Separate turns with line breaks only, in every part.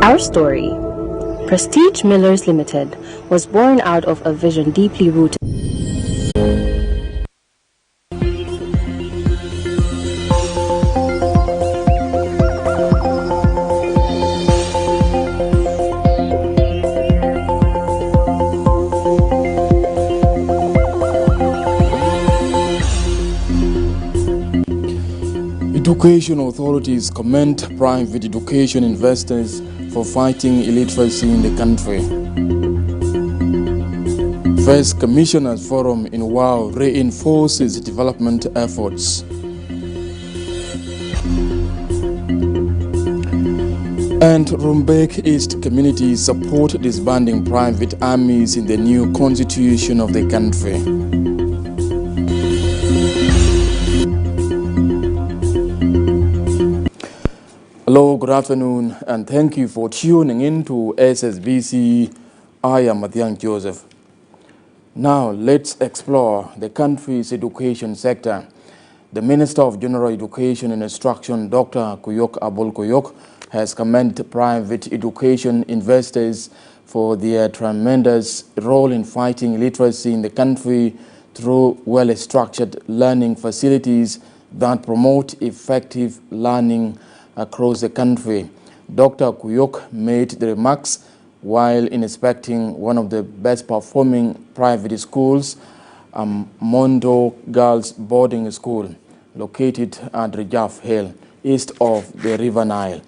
Our story. Prestige Millers Limited was born out of a vision deeply rooted.
Education authorities commend private education investors for fighting illiteracy in the country. First Commissioners Forum in WOW reinforces development efforts. And Rumbek East communities support disbanding private armies in the new constitution of the country. Hello, good afternoon, and thank you for tuning in to SSBC. I am Mathiang Joseph. Now, let's explore the country's education sector. The Minister of General Education and Instruction, Dr. Kuyok Abol Kuyok, has commended private education investors for their tremendous role in fighting illiteracy in the country through well-structured learning facilities that promote effective learning across the country. Dr. Kuyok made the remarks while inspecting one of the best performing private schools, Mondo Girls Boarding School, located at Rajaf Hill, east of the River Nile.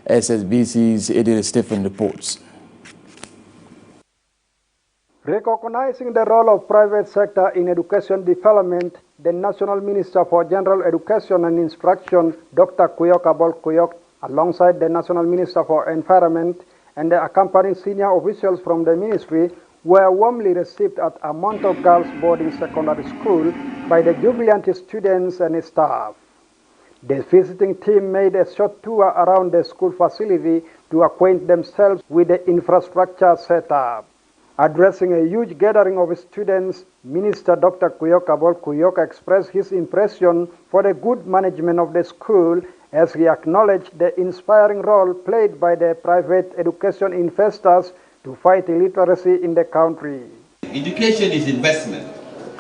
SSBC's Eddie Stephen reports.
Recognizing the role of private sector in education development, the National Minister for General Education and Instruction, Dr. Kuyok Abol Kuyok, alongside the National Minister for Environment and the accompanying senior officials from the ministry, were warmly received at Amonto Girls Boarding Secondary School by the jubilant students and staff. The visiting team made a short tour around the school facility to acquaint themselves with the infrastructure setup. Addressing a huge gathering of students, Minister Dr. Kuyok Abol Kuyok expressed his impression for the good management of the school as he acknowledged the inspiring role played by the private education investors to fight illiteracy in the country.
Education is investment.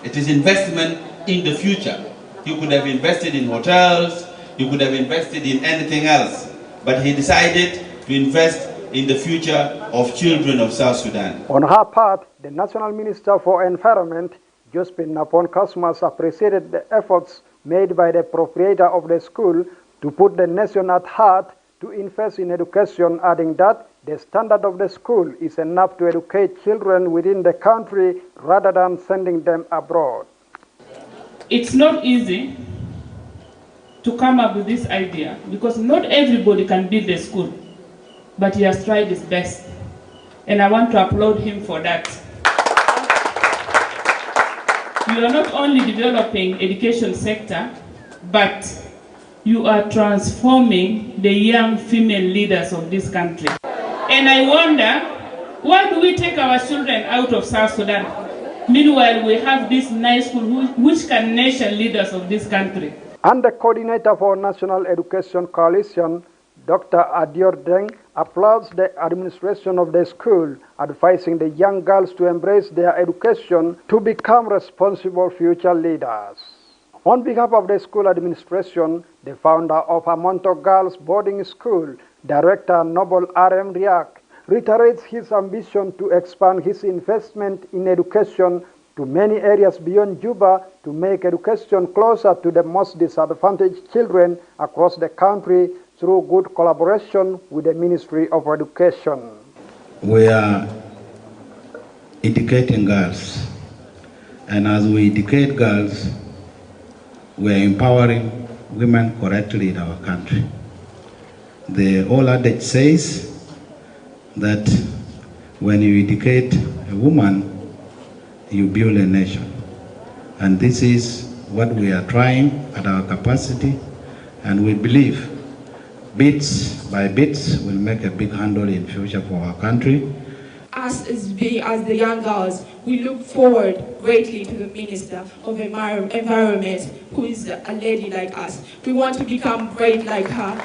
It is investment in the future. You could have invested in hotels, you could have invested in anything else, but he decided to invest in the future of children of South Sudan.
On her part, the National Minister for Environment, Josephine Napon Kasmas, appreciated the efforts made by the proprietor of the school to put the nation at heart to invest in education, adding that the standard of the school is enough to educate children within the country rather than sending them abroad.
It's not easy to come up with this idea because not everybody can build a school. But he has tried his best, and I want to applaud him for that. You are not only developing education sector, but you are transforming the young female leaders of this country. And I wonder, why do we take our children out of South Sudan? Meanwhile, we have this nice school which can nation leaders of this country.
And the coordinator for National Education Coalition, Dr. Adior Deng, applauds the administration of the school, advising the young girls to embrace their education to become responsible future leaders. On behalf of the school administration, the founder of Amonto Girls Boarding School, Director Noble R.M. Riak, reiterates his ambition to expand his investment in education to many areas beyond Juba to make education closer to the most disadvantaged children across the country through good collaboration with the Ministry of Education.
We are educating girls, and as we educate girls, we are empowering women correctly in our country. The old adage says that when you educate a woman, you build a nation. And this is what we are trying at our capacity, and we believe bits by bits will make a big handle in future for our country.
Us as the young girls, we look forward greatly to the Minister of Environment, who is a lady like us. We want to become great like her.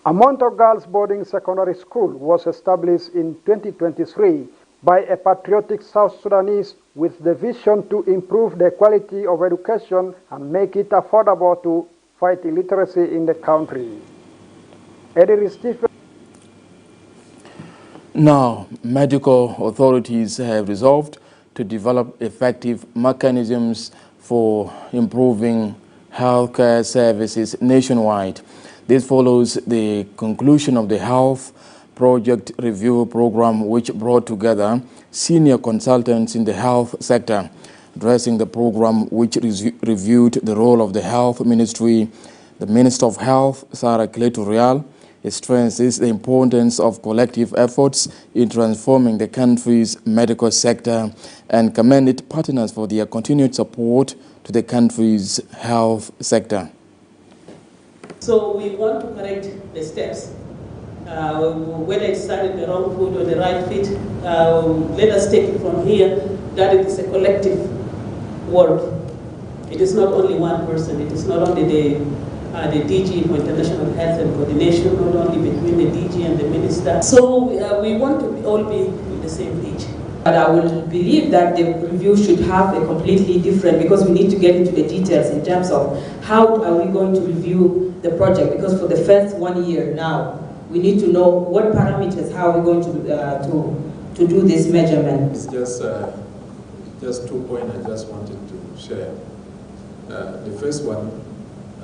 A Monto Girls Boarding Secondary School was established in 2023 by a patriotic South Sudanese with the vision to improve the quality of education and make it affordable to fight illiteracy in the country.
Now, medical authorities have resolved to develop effective mechanisms for improving healthcare services nationwide. This follows the conclusion of the Health Project Review Program, which brought together senior consultants in the health sector. Addressing the program, which reviewed the role of the Health Ministry, the Minister of Health, Sarah Kletu-Rial, stresses the importance of collective efforts in transforming the country's medical sector and commended partners for their continued support to the country's health sector.
So we want to correct the steps. Whether it started the wrong foot or the right feet, let us take it from here that it is a collective work. It is not only one person. It is not only the DG for International Health and Coordination, not only between the DG and the Minister. So we want to all be on the same page.
But I will believe that the review should have a completely different, because we need to get into the details in terms of how are we going to review the project, because for the first 1 year now, we need to know what parameters, how are we going to do this measurement.
It's just 2 points I just wanted to share. The first one,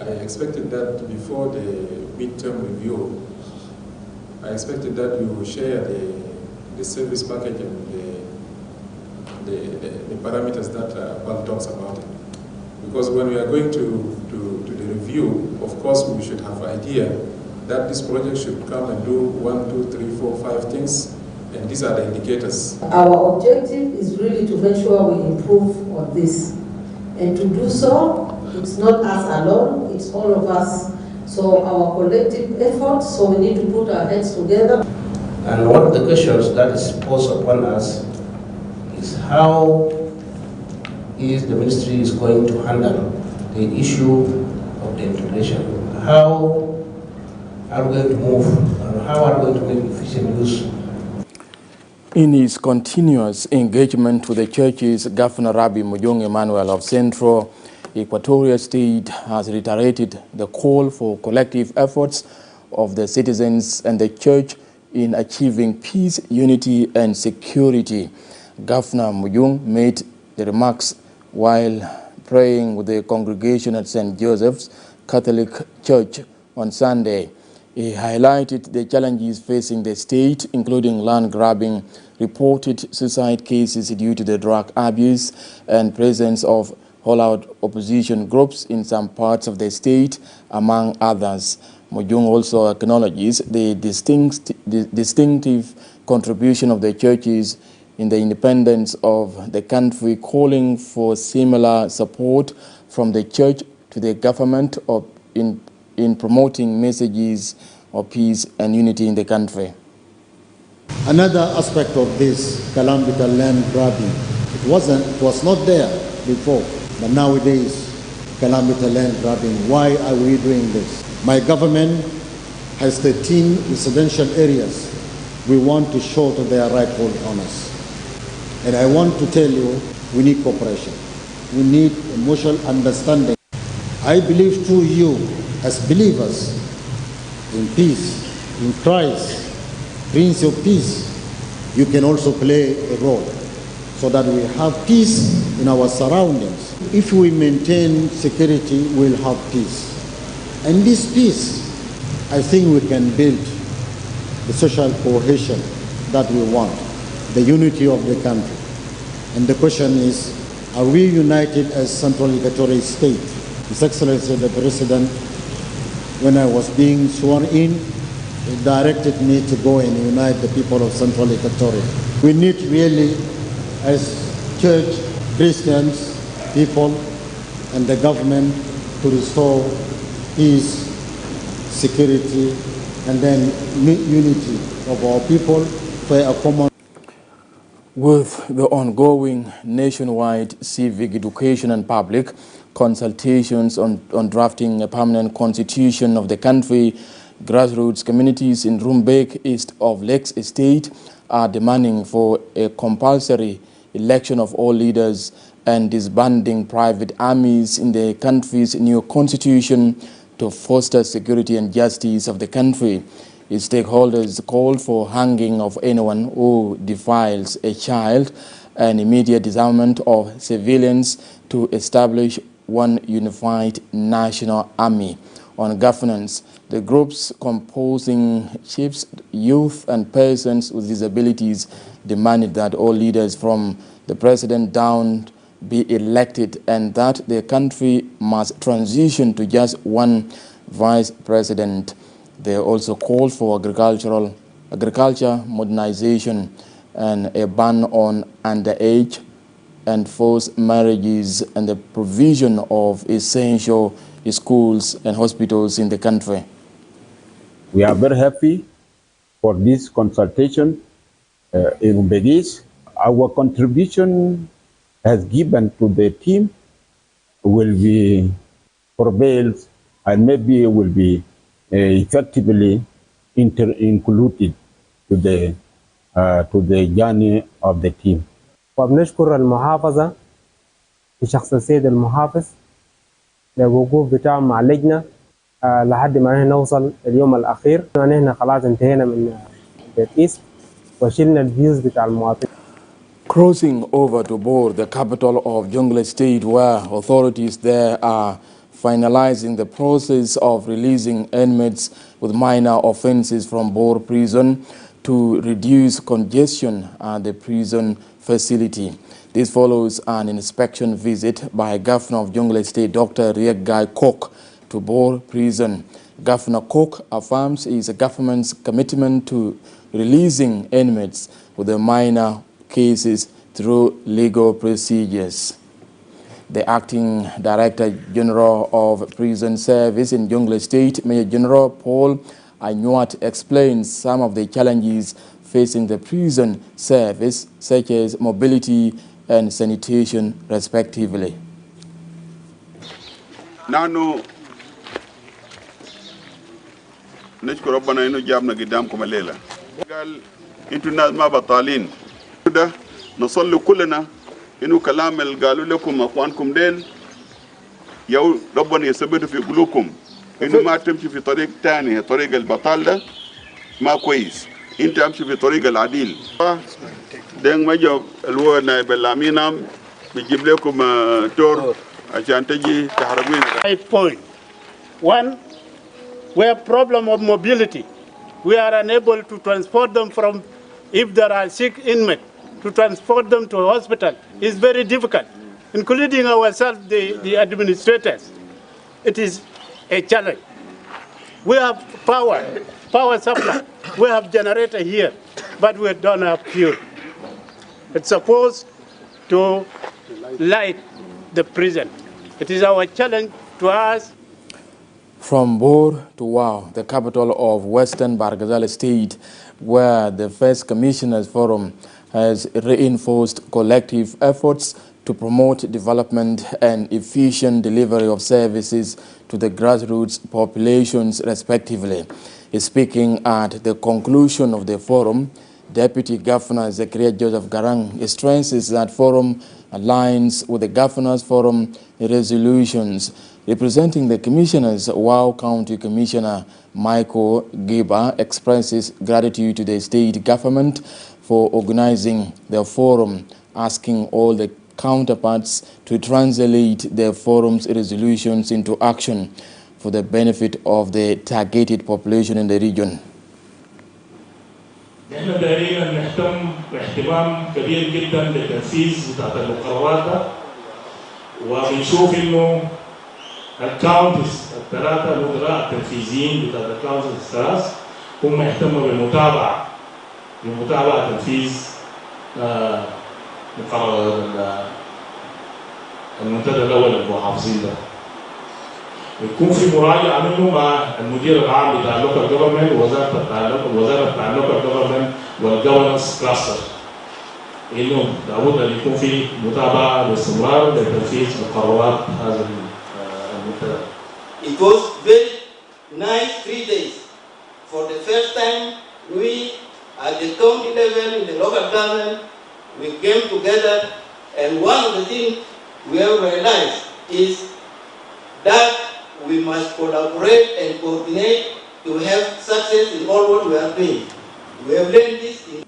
I expected that before the midterm review, I expected that you will share the service package and the parameters that Bank talks about it. Because when we are going to the review, of course we should have an idea that this project should come and do 1, 2, 3, 4, 5 things, and these are the indicators.
Our objective is really to make sure we improve on this. And to do so, it's not us alone, it's all of us. So our collective efforts, so we need to put our heads together.
And one of the questions that is posed upon us is how is the ministry is going to handle the issue of the integration? How are we going to move, and how are we going to make efficient use?
In his continuous engagement with the churches, Governor Rabbi Mujong Emmanuel of Central Equatoria State has reiterated the call for collective efforts of the citizens and the church in achieving peace, unity, and security. Governor Mujong made the remarks while praying with the congregation at St. Joseph's Catholic Church on Sunday. He highlighted the challenges facing the state, including land grabbing, reported suicide cases due to the drug abuse, and presence of all-out opposition groups in some parts of the state, among others. Mujong also acknowledges the distinctive contribution of the churches in the independence of the country, calling for similar support from the church to the government in promoting messages of peace and unity in the country.
Another aspect of this calamity land grabbing, it was not there before, but nowadays calamity land grabbing. Why are we doing this? My government has 13 residential areas we want to show to their rightful owners. And I want to tell you, we need cooperation. We need mutual understanding. I believe through you, as believers in peace, in Christ, Prince of Peace, you can also play a role so that we have peace in our surroundings. If we maintain security, we'll have peace. And this peace, I think we can build the social cohesion that we want, the unity of the country. And the question is, are we united as Central Equatoria State? His Excellency the President, when I was being sworn in, he directed me to go and unite the people of Central Equatoria. We need really, as church, Christians, people, and the government to restore peace, security, and then unity of our people for a common.
With the ongoing nationwide civic education and public consultations on drafting a permanent constitution of the country, Grassroots communities in Rumbek, east of Lakes Estate, are demanding for a compulsory election of all leaders and disbanding private armies in the country's new constitution to foster security and justice of the country. Its stakeholders called for hanging of anyone who defiles a child and immediate disarmament of civilians to establish one unified national army. On governance, the groups composing chiefs, youth and persons with disabilities demanded that all leaders from the president down be elected and that the country must transition to just one vice president. They also called for agriculture modernization and a ban on underage and forced marriages and the provision of essential schools and hospitals in the country.
We are very happy for this consultation in Begis. Our contribution has given to the team will be prevailed and maybe will be effectively included to the journey of the team.
وبنشكر المحافظة بشخص السيد المحافظ للوقوف بتاعهم مع اللجنة لحد ما نوصل اليوم الأخير. نحن خلاص انتهينا من التأسيس وشلنا الفيوز بتاع المواطنين.
Crossing over to Bor, the capital of Jonglei State, where authorities there are finalizing the process of releasing inmates with minor offenses from Bor prison to reduce congestion at the prison facility. This follows an inspection visit by Governor of Jonglei State, Dr. Riegai Kok, to Bor prison. Governor Kok affirms his government's commitment to releasing inmates with the minor cases through legal procedures. The Acting Director General of Prison Service in Jonglei State, Major General Paul Anyuat, explains some of the challenges facing the prison service, such as mobility and sanitation, respectively.
Nanu nashkuru Rabbana inu jabna qidamkum al-layla. قال انتوا الناس ما بطالين ده نصلي كلنا انه كلام اللي قالوا لكم اخوانكم دين يا ربنا يثبت في قلوبكم انه ما تمشي في طريق ثاني. طريق البطال ده ما كويس، انت امشي في طريق العديل. دين ما جو الو نائب الامين بيجيب لكم تور عشان تجي تحرقين.
5 point. 1, we have problem of mobility. We are unable to transport them from, if there are sick inmates, to transport them to a hospital is very difficult, including ourselves, the administrators. It is a challenge. We have power supply. We have generator here, but we don't have fuel. It's supposed to light the prison. It is our challenge to us.
From Bor to Wau, the capital of Western Bargazal State, where the First Commissioners Forum has reinforced collective efforts to promote development and efficient delivery of services to the grassroots populations, respectively. Speaking at the conclusion of the forum, Deputy Governor Zakaria Joseph Garang stresses that forum aligns with the Governors Forum resolutions. Representing the commissioners, Wau County Commissioner Michael Giba expresses gratitude to the state government for organizing the forum, asking all the counterparts to translate the forum's resolutions into action for the benefit of the targeted population in the region.
احنا دائما نهتم باهتمام كبير جدا بالتنفيذ بتاعت المقررات ده، وبنشوف انه الكاونتس الثلاثه المدراء التنفيذيين بتاعت الكاونتس الثلاث هم يهتموا بمتابعه تنفيذ مقرر المنتدى الاول للمحافظين ده. يكون في مراجعه منه مع المدير العام بتاع اللوكال جوفرمنت ووزاره بتاع اللوكال جوفرمنت والجفرنس كلاستر، انه لابد ان يكون في متابعه باستمرار لتنفيذ مقررات هذا المنتدى.
It was very nice 3 days. first time we, at the county level, in the local government, we came together, and one of the things we have realized is that we must collaborate and coordinate to have success in all what we are doing. We have learned this in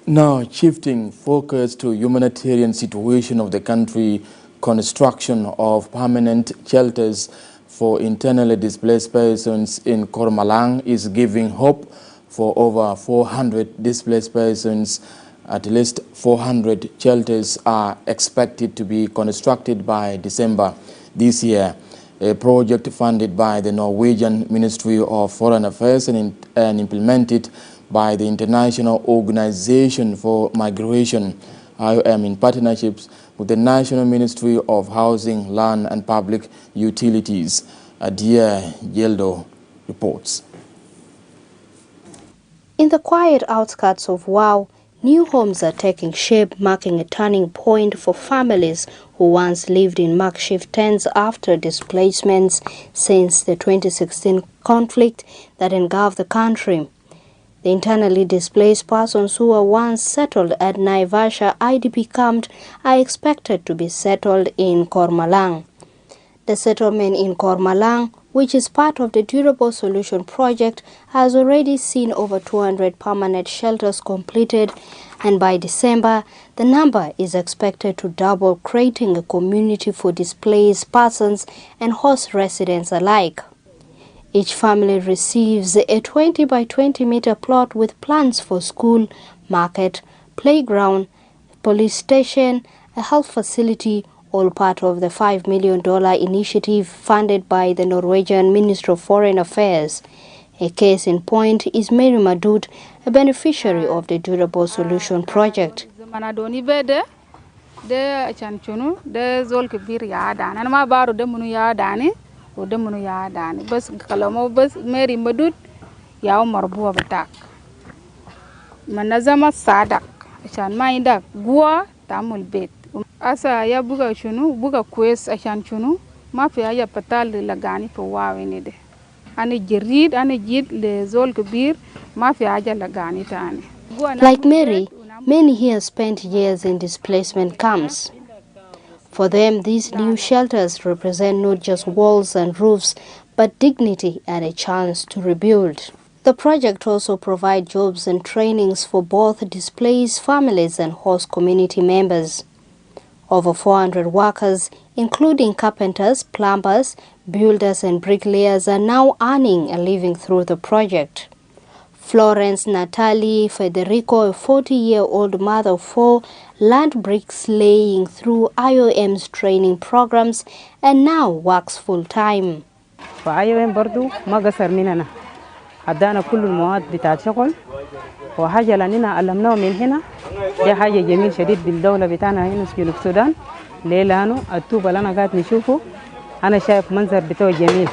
Now, shifting focus to humanitarian situation of the country, construction of permanent shelters for internally displaced persons in Kormalang is giving hope for over 400 displaced persons. At least 400 shelters are expected to be constructed by December this year. A project funded by the Norwegian Ministry of Foreign Affairs and implemented by the International Organization for Migration, IOM, in partnerships with the National Ministry of Housing, Land and Public Utilities. Adia Yeldo reports.
In the quiet outskirts of Wau, new homes are taking shape, marking a turning point for families who once lived in makeshift tents after displacements since the 2016 conflict that engulfed the country. The internally displaced persons who were once settled at Naivasha IDP camp are expected to be settled in Kormalang. The settlement in Kormalang, which is part of the Durable Solution Project, has already seen over 200 permanent shelters completed, and by December, the number is expected to double, creating a community for displaced persons and host residents alike. Each family receives a 20 by 20 meter plot with plans for school, market, playground, police station, a health facility, all part of the $5 million initiative funded by the Norwegian Ministry of Foreign Affairs. A case in point is Mary Madut, a beneficiary of the Durable Solution Project.
Asa ya buga chunu buga quest ashan chunu mafia ya patal lagani po wawinide ane jerid ane jid le zol kabir mafia aja lagani tani.
Like Mary, many here spent years in displacement camps. For them, these new shelters represent not just walls and roofs, but dignity and a chance to rebuild. The project also provides jobs and trainings for both displaced families and host community members. Over 400 workers, including carpenters, plumbers, builders and bricklayers, are now earning a living through the project. Florence Natalie Federico, a 40-year-old mother of 4, learned bricklaying through IOM's training programs and now works full-time.
IOM برضو ما قصر مننا ادانا كل المواد بتاعت شغل وحاجه لاننا علمناه من هنا. دي حاجه جميل شديد بالدوله بتاعنا هنا في جنوب السودان. ليه؟ لانه الطوب اللي انا قاعد نشوفه انا شايف منظر بتاعه جميل.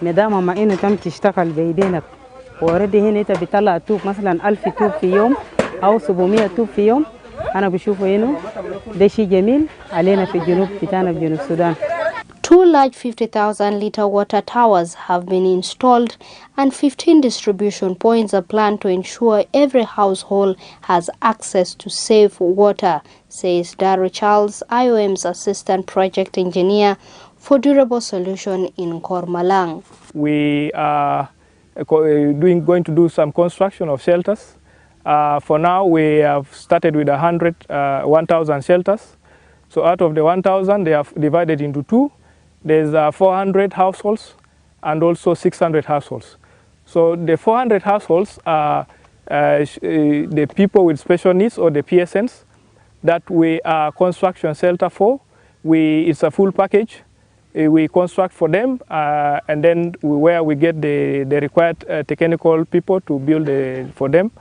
ندامه ما انه تم تشتغل بايدينك وردي هنا انت بتطلع طوب مثلا 1000 طوب في يوم او 700 طوب في يوم. انا بشوفه انه ده شيء جميل علينا في الجنوب بتاعنا في جنوب السودان.
2 large 50,000-liter water towers have been installed and 15 distribution points are planned to ensure every household has access to safe water, says Daru Charles, IOM's assistant project engineer for Durable Solution in Kormalang.
We are going to do some construction of shelters. For now, we have started with 1,000 shelters. So out of the 1,000, they are divided into two. There's 400 households and also 600 households. So the 400 households are the people with special needs or the PSNs that we are construction shelter for. It's a full package. We construct for them and then where we get the required technical people to build for them.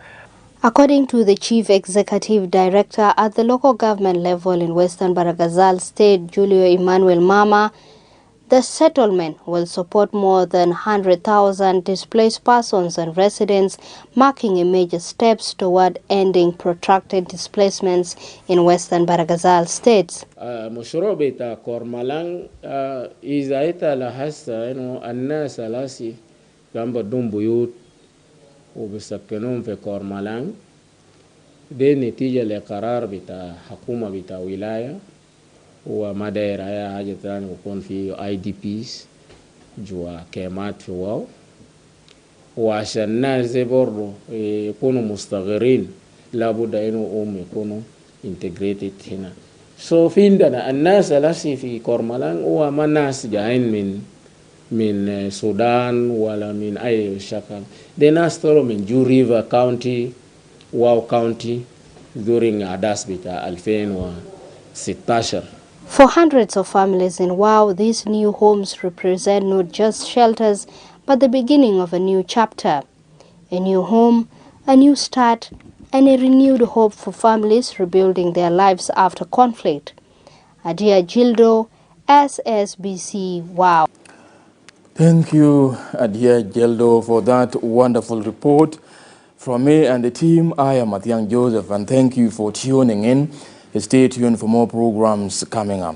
According to the Chief Executive Director at the local government level in Western Baragazal State, Julio Emmanuel Mama, the settlement will support more than 100,000 displaced persons and residents, marking a major steps toward ending protracted displacements in Western Baragazal State.
مشروع بتاع كورمالان إذا إتا لحظة إنه الناس لاسي كان بدون بيوت وبسكنوهم في كورمالان. دي نتيجة لقرار بتاع حكومة بتاع ولاية وما داير أي حاجة تاني يكون في IDPs جوا كيمات في واو. وعشان الناس زي برضو يكونوا مستغرين لابد إنه يكونوا integrated هنا. في عندنا الناس الأسي في كورمالان هو ما ناس جايين من السودان ولا من أي شكل. دي ناس طلعوا من جو ريفر كاونتي واو كاونتي during عداس بتاع 2016.
For hundreds of families in Wow, these new homes represent not just shelters, but the beginning of a new chapter. A new home, a new start, and a renewed hope for families rebuilding their lives after conflict. Adia Gildo, SSBC Wow.
Thank you, Adia Geldo, for that wonderful report. From me and the team, I am Matiang Joseph, and thank you for tuning in. Stay tuned for more programs coming up.